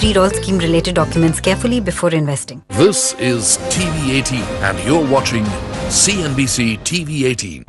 read all scheme-related documents carefully before investing. This is TV18 and you're watching CNBC TV18.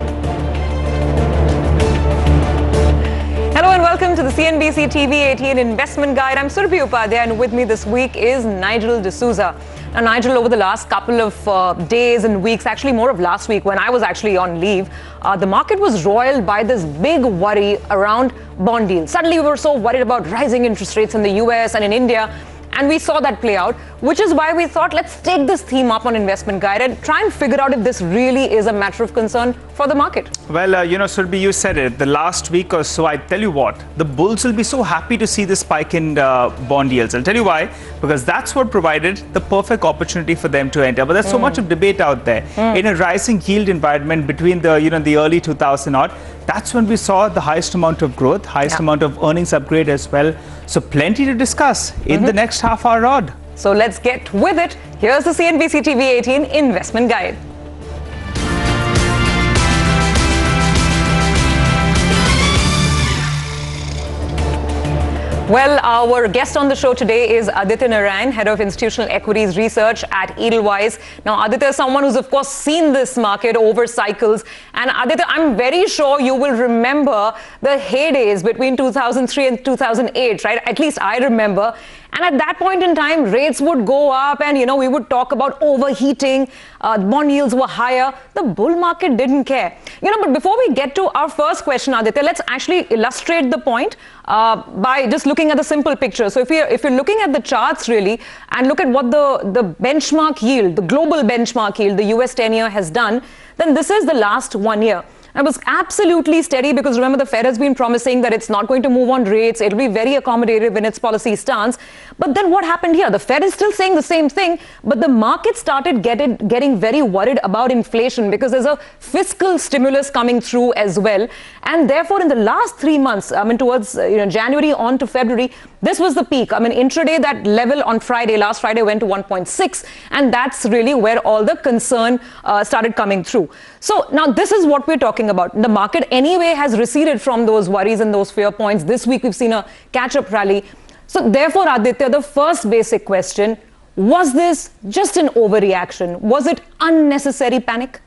Hello and welcome to the CNBC TV18 Investment Guide. I'm Surabhi Upadhyay and with me this week is Nigel D'Souza. Now, Nigel, over the last couple of days and weeks, actually more of last week when I was actually on leave, the market was roiled by this big worry around bond deals. Suddenly we were so worried about rising interest rates in the US and in India. And we saw that play out, which is why we thought, let's take this theme up on Investment Guide and try and figure out if this really is a matter of concern for the market. Well, Surabhi, you said it. The last week or so, I tell you what, the bulls will be so happy to see the spike in bond yields. I'll tell you why. Because that's what provided the perfect opportunity for them to enter. But there's so much of debate out there. In a rising yield environment between the, the early 2000 odd, that's when we saw the highest amount of growth, highest amount of earnings upgrade as well. So plenty to discuss in the next half hour odd. So let's get with it. Here's the CNBC TV18 Investment Guide. Well, our guest on the show today is Aditya Narain, Head of Institutional Equities Research at Edelweiss. Now, Aditya is someone who's, of course, seen this market over cycles. And Aditya, I'm very sure you will remember the heydays between 2003 and 2008, right? At least I remember. And at that point in time, rates would go up and, we would talk about overheating. Bond yields were higher. The bull market didn't care. But before we get to our first question, Aditya, let's actually illustrate the point by just looking at the simple picture. So if you're looking at the charts really and look at what the benchmark yield, the global benchmark yield, the US 10-year has done, then this is the last 1 year. It was absolutely steady because remember the Fed has been promising that it's not going to move on rates. It'll be very accommodative in its policy stance. But then what happened here? The Fed is still saying the same thing, but the market started getting very worried about inflation because there's a fiscal stimulus coming through as well. And therefore, in the last 3 months, towards January on to February, this was the peak. Intraday, that level on Friday, last Friday, went to 1.6. And that's really where all the concern started coming through. So now this is what we're talking about. The market anyway has receded from those worries and those fear points. This week we've seen a catch-up rally. So therefore, Aditya, the first basic question, was this just an overreaction? Was it unnecessary panic?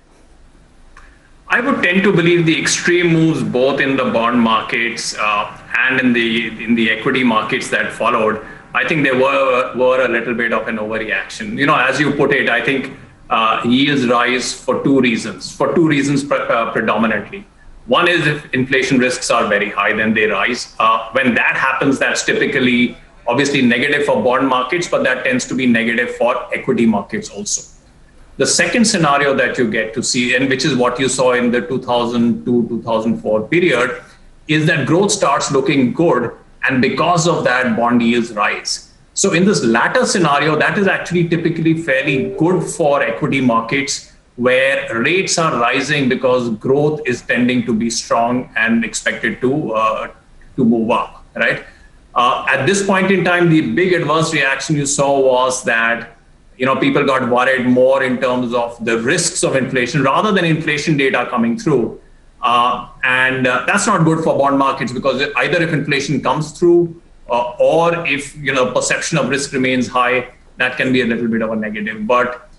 I would tend to believe the extreme moves both in the bond markets and in the equity markets that followed. I think they were a little bit of an overreaction. As you put it, I think yields rise for two reasons predominantly. One is if inflation risks are very high, then they rise. When that happens, that's typically obviously negative for bond markets, but that tends to be negative for equity markets also. The second scenario that you get to see, and which is what you saw in the 2002-2004 period, is that growth starts looking good, and because of that, bond yields rise. So in this latter scenario, that is actually typically fairly good for equity markets where rates are rising because growth is tending to be strong and expected to move up, right? At this point in time, the big adverse reaction you saw was that people got worried more in terms of the risks of inflation rather than inflation data coming through. And that's not good for bond markets because either if inflation comes through or if perception of risk remains high, that can be a little bit of a negative. But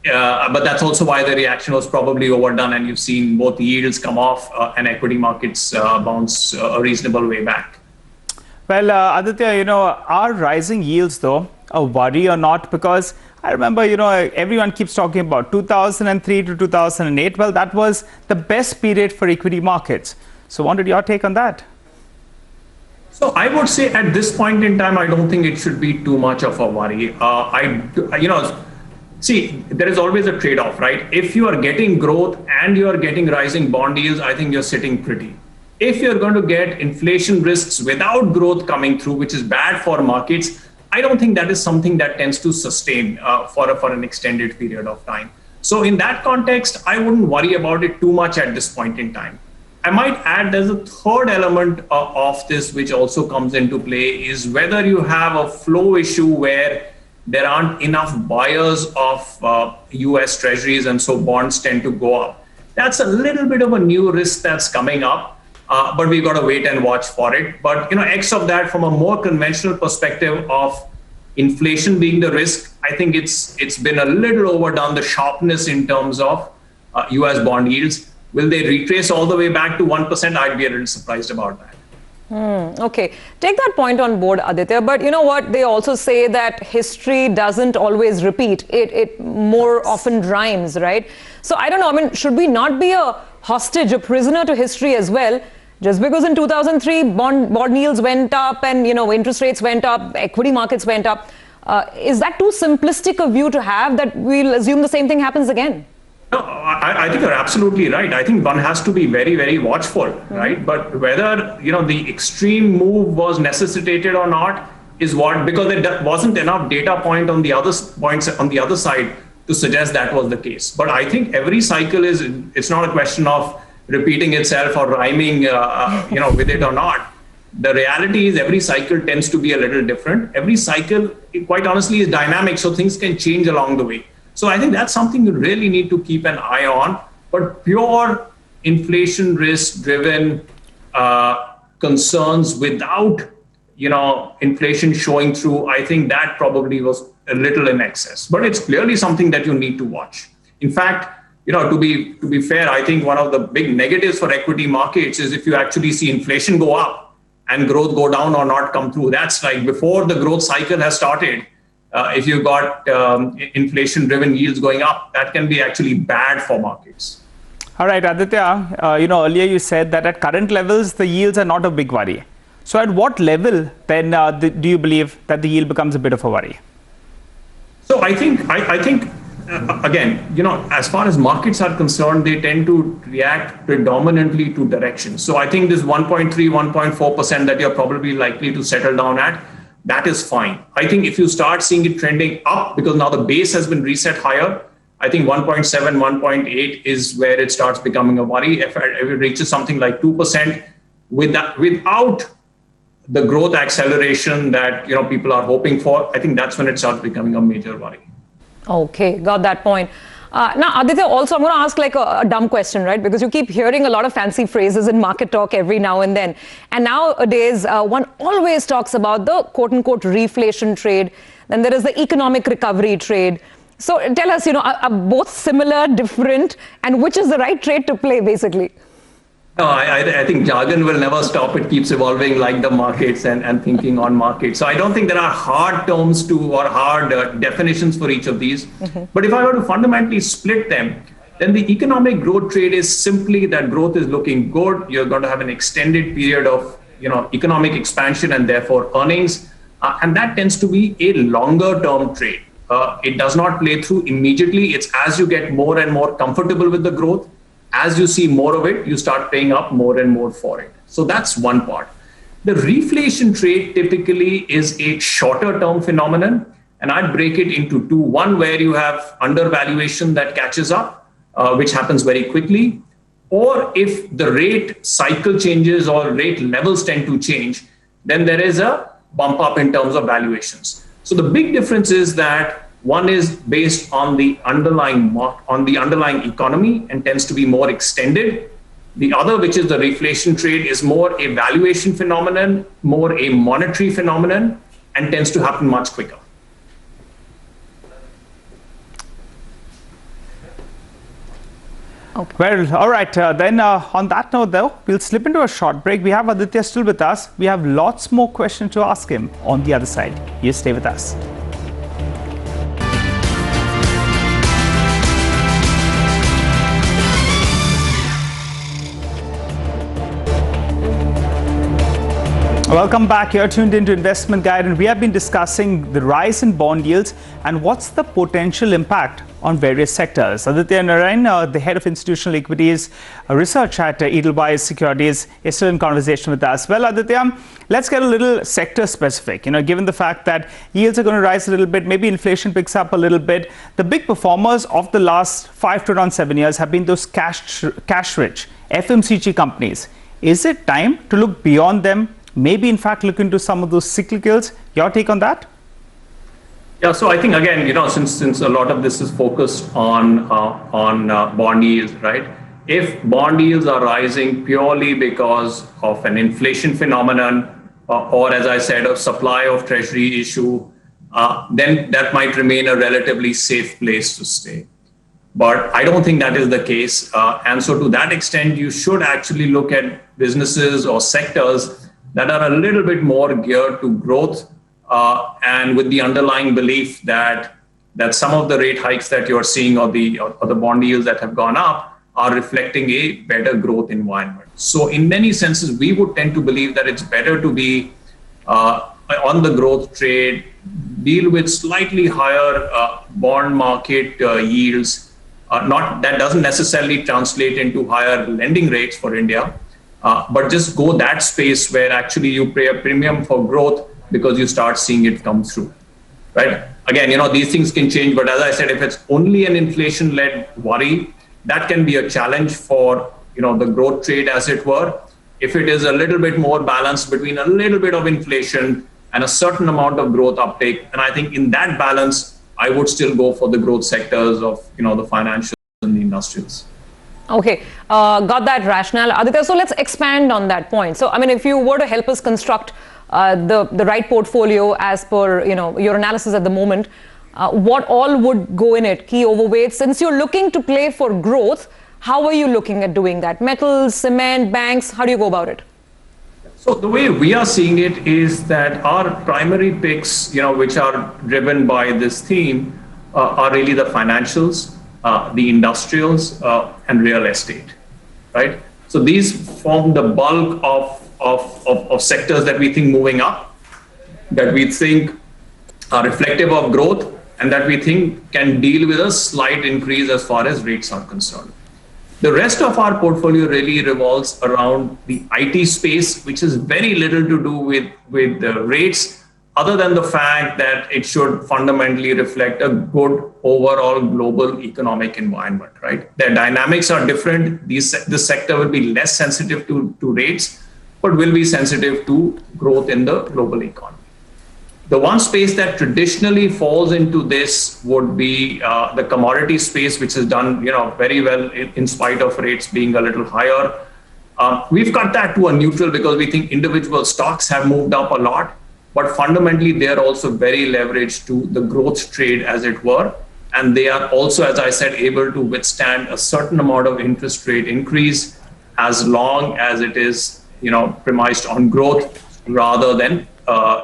that's also why the reaction was probably overdone, and you've seen both yields come off and equity markets bounce a reasonable way back. Well, Aditya, are rising yields though a worry or not? Because I remember, everyone keeps talking about 2003 to 2008. Well, that was the best period for equity markets. So what did your take on that? So I would say at this point in time, I don't think it should be too much of a worry. See, there is always a trade-off, right? If you are getting growth and you are getting rising bond yields, I think you're sitting pretty. If you're going to get inflation risks without growth coming through, which is bad for markets, I don't think that is something that tends to sustain for an extended period of time. So in that context, I wouldn't worry about it too much at this point in time. I might add there's a third element of this which also comes into play is whether you have a flow issue where there aren't enough buyers of US treasuries and so bonds tend to go up. That's a little bit of a new risk that's coming up, but we've got to wait and watch for it. But X of that, from a more conventional perspective of inflation being the risk, I think it's been a little overdone, the sharpness in terms of US bond yields. Will they retrace all the way back to 1%? I'd be a little surprised about that. Okay, take that point on board, Aditya. But you know what? They also say that history doesn't always repeat. It more often rhymes, right? So I don't know. I mean, should we not be a hostage, a prisoner to history as well? Just because in 2003 bond yields went up and interest rates went up, equity markets went up, is that too simplistic a view to have that we'll assume the same thing happens again? No, I think you're absolutely right. I think one has to be very, very watchful, right? But whether the extreme move was necessitated or not is because there wasn't enough data point on the other points on the other side to suggest that was the case. But I think every cycle it's not a question of repeating itself or rhyming, with it or not. The reality is every cycle tends to be a little different. Every cycle, quite honestly, is dynamic, so things can change along the way. So I think that's something you really need to keep an eye on. But pure inflation risk-driven concerns without, inflation showing through, I think that probably was a little in excess. But it's clearly something that you need to watch. In fact, to be fair, I think one of the big negatives for equity markets is if you actually see inflation go up and growth go down or not come through. That's like before the growth cycle has started. If you've got inflation-driven yields going up, that can be actually bad for markets. All right, Aditya, earlier you said that at current levels, the yields are not a big worry. So at what level then do you believe that the yield becomes a bit of a worry? So I think again, as far as markets are concerned, they tend to react predominantly to direction. So I think this 1.3, 1.4% that you're probably likely to settle down at, that is fine. I think if you start seeing it trending up, because now the base has been reset higher, I think 1.7, 1.8 is where it starts becoming a worry. If it reaches something like 2%, without the growth acceleration that people are hoping for, I think that's when it starts becoming a major worry. Okay, got that point. Now, Aditya, also, I'm going to ask like a dumb question, right? Because you keep hearing a lot of fancy phrases in market talk every now and then. And nowadays, one always talks about the quote-unquote reflation trade. Then there is the economic recovery trade. So tell us, are both similar, different, and which is the right trade to play, basically? No, I think jargon will never stop. It keeps evolving like the markets and thinking on markets. So I don't think there are hard terms or hard definitions for each of these. But if I were to fundamentally split them, then the economic growth trade is simply that growth is looking good. You're going to have an extended period of economic expansion and therefore earnings. And that tends to be a longer term trade. It does not play through immediately. It's as you get more and more comfortable with the growth, as you see more of it, you start paying up more and more for it. So that's one part. The reflation trade typically is a shorter term phenomenon, and I'd break it into two. One where you have undervaluation that catches up, which happens very quickly, or if the rate cycle changes or rate levels tend to change, then there is a bump up in terms of valuations. So the big difference is that one is based on the underlying economy and tends to be more extended. The other, which is the reflation trade, is more a valuation phenomenon, more a monetary phenomenon, and tends to happen much quicker. Okay. Well, all right. Then on that note, though, we'll slip into a short break. We have Aditya still with us. We have lots more questions to ask him on the other side. You stay with us. Welcome back. You're tuned into Investment Guide, and we have been discussing the rise in bond yields and what's the potential impact on various sectors. Aditya Narain, the head of institutional equities research at Edelweiss Securities, is still in conversation with us. Well, Aditya, let's get a little sector specific. Given the fact that yields are going to rise a little bit, maybe inflation picks up a little bit, the big performers of the last 5 to around 7 years have been those cash-rich FMCG companies. Is it time to look beyond them? Maybe, in fact, look into some of those cyclicals. Your take on that? Yeah, so I think, again, since a lot of this is focused on bond yields, right? If bond yields are rising purely because of an inflation phenomenon, or as I said, a supply of treasury issue, then that might remain a relatively safe place to stay. But I don't think that is the case. And so to that extent, you should actually look at businesses or sectors that are a little bit more geared to growth and with the underlying belief that some of the rate hikes that you're seeing or the bond yields that have gone up are reflecting a better growth environment. So in many senses, we would tend to believe that it's better to be on the growth trade, deal with slightly higher bond market yields. That doesn't necessarily translate into higher lending rates for India, but just go that space where actually you pay a premium for growth because you start seeing it come through, right? Again, these things can change, but as I said, if it's only an inflation-led worry, that can be a challenge for the growth trade, as it were. If it is a little bit more balanced between a little bit of inflation and a certain amount of growth uptake, and I think in that balance, I would still go for the growth sectors of the financials and the industrials. Okay, got that rationale, Aditya. So let's expand on that point. So I mean, if you were to help us construct the right portfolio as per your analysis at the moment, what all would go in it? Key overweights. Since you're looking to play for growth, how are you looking at doing that? Metals, cement, banks. How do you go about it? So the way we are seeing it is that our primary picks, which are driven by this theme, are really the financials, the industrials, and real estate, right? So these form the bulk of sectors that we think moving up, that we think are reflective of growth, and that we think can deal with a slight increase as far as rates are concerned. The rest of our portfolio really revolves around the IT space, which has very little to do with the rates, other than the fact that it should fundamentally reflect a good overall global economic environment, right? Their dynamics are different. This sector will be less sensitive to rates, but will be sensitive to growth in the global economy. The one space that traditionally falls into this would be the commodity space, which has done very well in spite of rates being a little higher. We've cut that to a neutral because we think individual stocks have moved up a lot, but fundamentally they are also very leveraged to the growth trade, as it were. And they are also, as I said, able to withstand a certain amount of interest rate increase as long as it is premised on growth rather than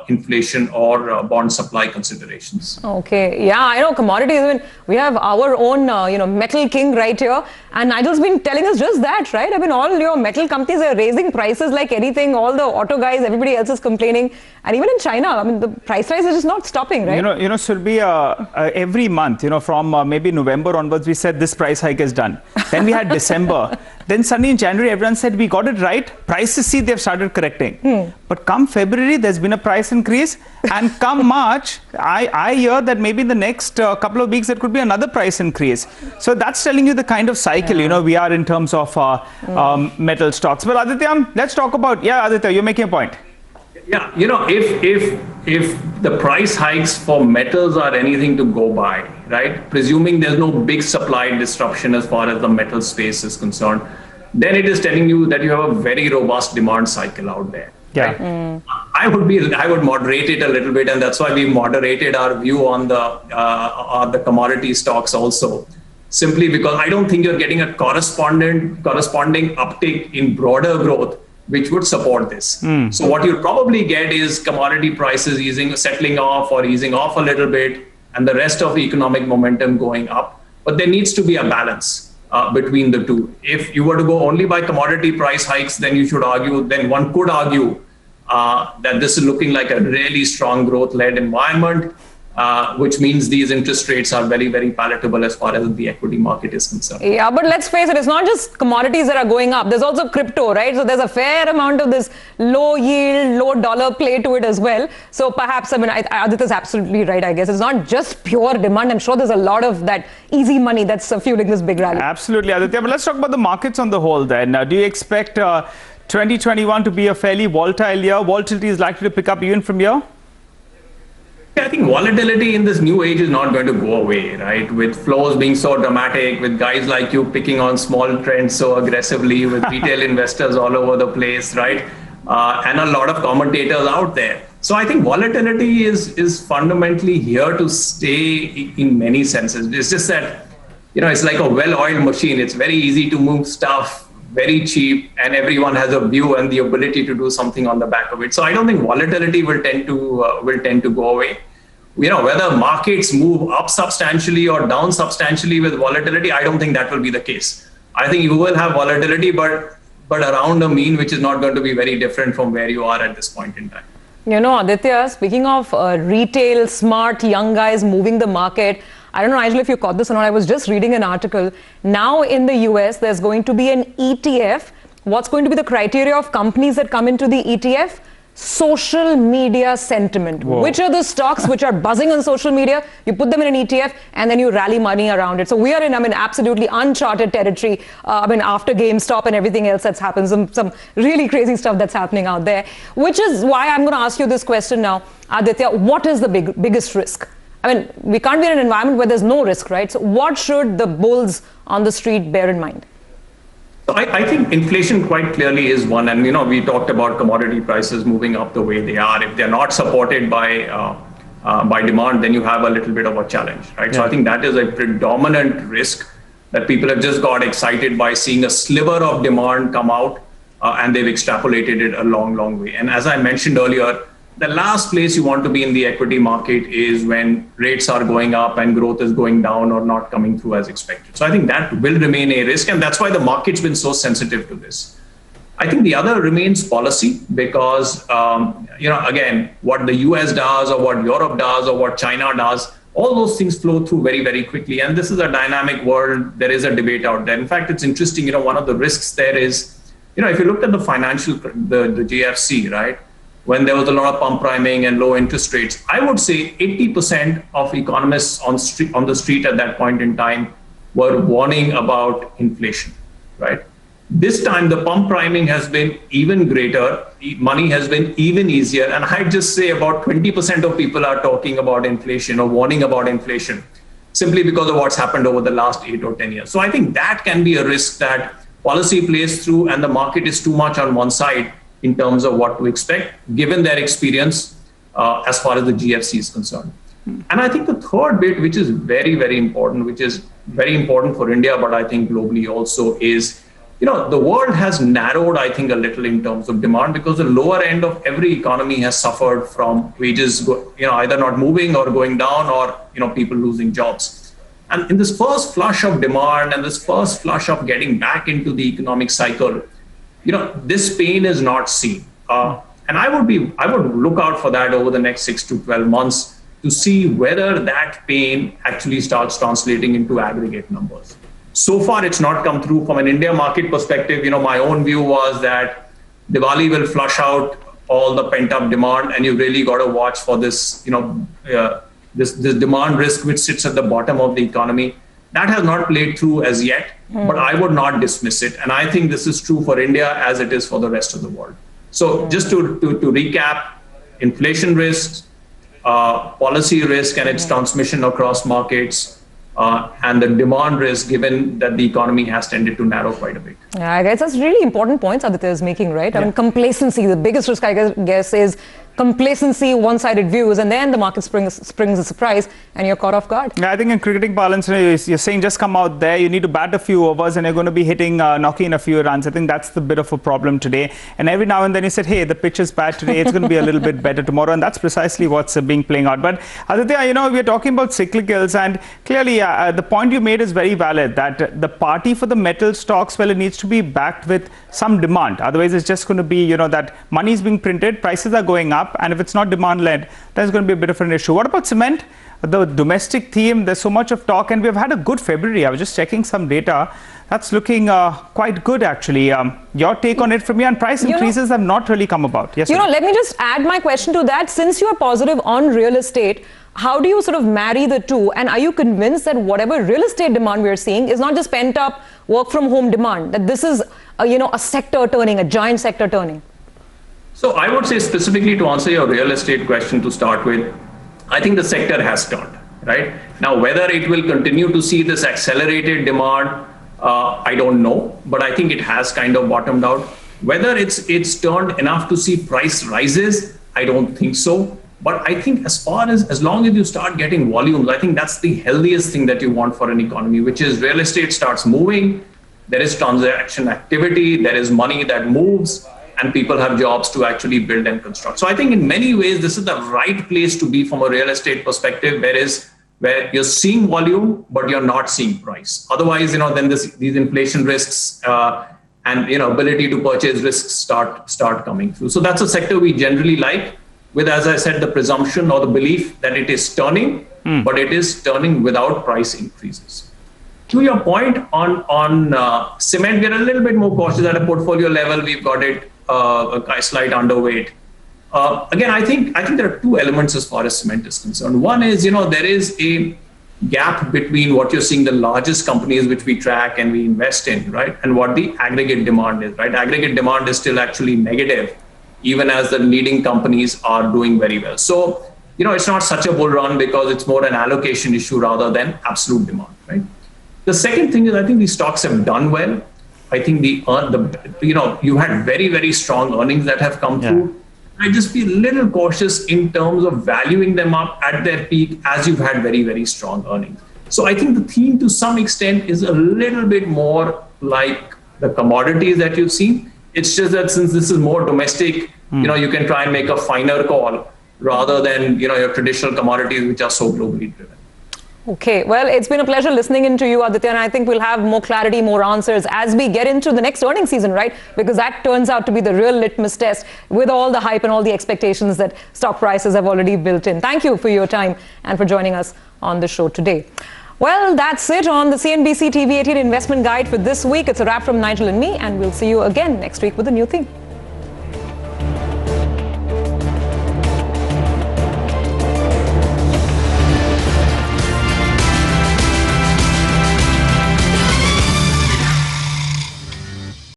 inflation or bond supply considerations. Okay, yeah, I know commodities. I mean, we have our own, metal king right here, and Nigel's been telling us just that, right? I mean, all your metal companies are raising prices like anything. All the auto guys, everybody else is complaining, and even in China, I mean, the price rise is just not stopping, right? Surbi, every month, from maybe November onwards, we said this price hike is done. Then we had December. Then suddenly in January, everyone said we got it right. Prices, see, they've started correcting. But come February, there's been a price increase, and come March, I hear that maybe in the next couple of weeks there could be another price increase. So that's telling you the kind of cycle we are in terms of metal stocks. But Aditya, let's talk about Aditya, you're making a point. Yeah, if the price hikes for metals are anything to go by, right? Presuming there's no big supply disruption as far as the metal space is concerned, then it is telling you that you have a very robust demand cycle out there. Yeah. Right? I would moderate it a little bit, and that's why we moderated our view on the commodity stocks also, simply because I don't think you're getting a corresponding uptick in broader growth which would support this. So what you'll probably get is commodity prices settling off or easing off a little bit, and the rest of the economic momentum going up. But there needs to be a balance between the two. If you were to go only by commodity price hikes, then one could argue that this is looking like a really strong growth-led environment, which means these interest rates are very, very palatable as far as the equity market is concerned. Yeah, but let's face it, it's not just commodities that are going up. There's also crypto, right? So there's a fair amount of this low yield, low dollar play to it as well. So perhaps, Aditya's absolutely right, I guess. It's not just pure demand. I'm sure there's a lot of that easy money that's fueling this big rally. Absolutely, Aditya. But let's talk about the markets on the whole then. Do you expect 2021 to be a fairly volatile year? Volatility is likely to pick up even from here? I think volatility in this new age is not going to go away, right? With flows being so dramatic, with guys like you picking on small trends so aggressively, with retail investors all over the place, right? And a lot of commentators out there. So I think volatility is fundamentally here to stay in many senses. It's just that, it's like a well-oiled machine. It's very easy to move stuff, very cheap, and everyone has a view and the ability to do something on the back of it. So I don't think volatility will tend to go away. Whether markets move up substantially or down substantially with volatility, I don't think that will be the case. I think you will have volatility, but around a mean which is not going to be very different from where you are at this point in time. Aditya, speaking of retail, smart, young guys moving the market, I don't know, Nigel, if you caught this or not. I was just reading an article. Now in the US, there's going to be an ETF. What's going to be the criteria of companies that come into the ETF? Social media sentiment. Whoa. Which are the stocks which are buzzing on social media? You put them in an ETF and then you rally money around it. So we are in, absolutely uncharted territory. After GameStop and everything else that's happened, some really crazy stuff that's happening out there. Which is why I'm going to ask you this question now. Aditya, what is the biggest risk? We can't be in an environment where there's no risk, right? So what should the bulls on the street bear in mind? So I think inflation quite clearly is one, and we talked about commodity prices moving up the way they are. If they're not supported by demand, then you have a little bit of a challenge, right? Yeah. So I think that is a predominant risk that people have just got excited by seeing a sliver of demand come out, and they've extrapolated it a long, long way. And as I mentioned earlier, the last place you want to be in the equity market is when rates are going up and growth is going down or not coming through as expected. So I think that will remain a risk, and that's why the market's been so sensitive to this. I think the other remains policy because, again, what the US does or what Europe does or what China does, all those things flow through very, very quickly. And this is a dynamic world. There is a debate out there. In fact, it's interesting, one of the risks there is, if you looked at the the GFC, right? When there was a lot of pump priming and low interest rates, I would say 80% of economists on the street at that point in time were warning about inflation, right? This time, the pump priming has been even greater. Money has been even easier. And I'd just say about 20% of people are talking about inflation or warning about inflation simply because of what's happened over the last 8 or 10 years. So I think that can be a risk that policy plays through and the market is too much on one side in terms of what to expect, given their experience as far as the GFC is concerned. And I think the third bit, which is very, very important, which is very important for India, but I think globally also is, the world has narrowed, I think, a little in terms of demand because the lower end of every economy has suffered from wages, either not moving or going down or, people losing jobs. And in this first flush of demand and this first flush of getting back into the economic cycle, this pain is not seen. And I would look out for that over the next 6 to 12 months to see whether that pain actually starts translating into aggregate numbers. So far, it's not come through. From an India market perspective, my own view was that Diwali will flush out all the pent-up demand, and you really got to watch for this, this demand risk which sits at the bottom of the economy. That has not played through as yet, but I would not dismiss it. And I think this is true for India as it is for the rest of the world. So just to recap, inflation risks, policy risk and its transmission across markets, and the demand risk, given that the economy has tended to narrow quite a bit. Yeah, I guess that's really important points Aditya is making, right? Yeah. Complacency, the biggest risk, I guess, is complacency, one-sided views, and then the market springs a surprise and you're caught off guard. Yeah, I think in cricketing parlance, you're saying just come out there, you need to bat a few overs and you're going to be knocking in a few runs. I think that's the bit of a problem today. And every now and then you said, hey, the pitch is bad today, it's going to be a little bit better tomorrow. And that's precisely what's playing out. But Aditya, we're talking about cyclicals, and clearly the point you made is very valid, that the party for the metal stocks, well, it needs to be backed with some demand. Otherwise, it's just going to be, that money is being printed, prices are going up, and if it's not demand-led, there's going to be a bit of an issue. What about cement? The domestic theme, there's so much of talk, and we've had a good February. I was just checking some data. That's looking quite good, actually. Your take on it from you, and price increases have not really come about. Yes, let me just add my question to that. Since you're positive on real estate, how do you sort of marry the two? And are you convinced that whatever real estate demand we're seeing is not just pent-up work-from-home demand, that this is, a sector turning, a giant sector turning? So I would say specifically to answer your real estate question to start with, I think the sector has turned, right? Now, whether it will continue to see this accelerated demand, I don't know, but I think it has kind of bottomed out. Whether it's turned enough to see price rises, I don't think so. But I think as long as you start getting volumes, I think that's the healthiest thing that you want for an economy, which is real estate starts moving, there is transaction activity, there is money that moves, and people have jobs to actually build and construct. So I think in many ways, this is the right place to be from a real estate perspective, where you're seeing volume, but you're not seeing price. Otherwise, then these inflation risks and ability to purchase risks start coming through. So that's a sector we generally like, with, as I said, the presumption or the belief that it is turning, but it is turning without price increases. To your point on cement, we're a little bit more cautious at a portfolio level. We've got it a slight underweight. Again, I think there are two elements as far as cement is concerned. One is, there is a gap between what you're seeing the largest companies which we track and we invest in, right, and what the aggregate demand is, right? Aggregate demand is still actually negative, even as the leading companies are doing very well. So, it's not such a bull run because it's more an allocation issue rather than absolute demand, right? The second thing is, I think these stocks have done well. I think you had very, very strong earnings that have come through. I just be a little cautious in terms of valuing them up at their peak as you've had very, very strong earnings. So I think the theme to some extent is a little bit more like the commodities that you've seen. It's just that since this is more domestic, you can try and make a finer call rather than, your traditional commodities, which are so globally driven. Okay, well, it's been a pleasure listening in to you, Aditya, and I think we'll have more clarity, more answers as we get into the next earnings season, right? Because that turns out to be the real litmus test with all the hype and all the expectations that stock prices have already built in. Thank you for your time and for joining us on the show today. Well, that's it on the CNBC TV18 investment guide for this week. It's a wrap from Nigel and me, and we'll see you again next week with a new thing.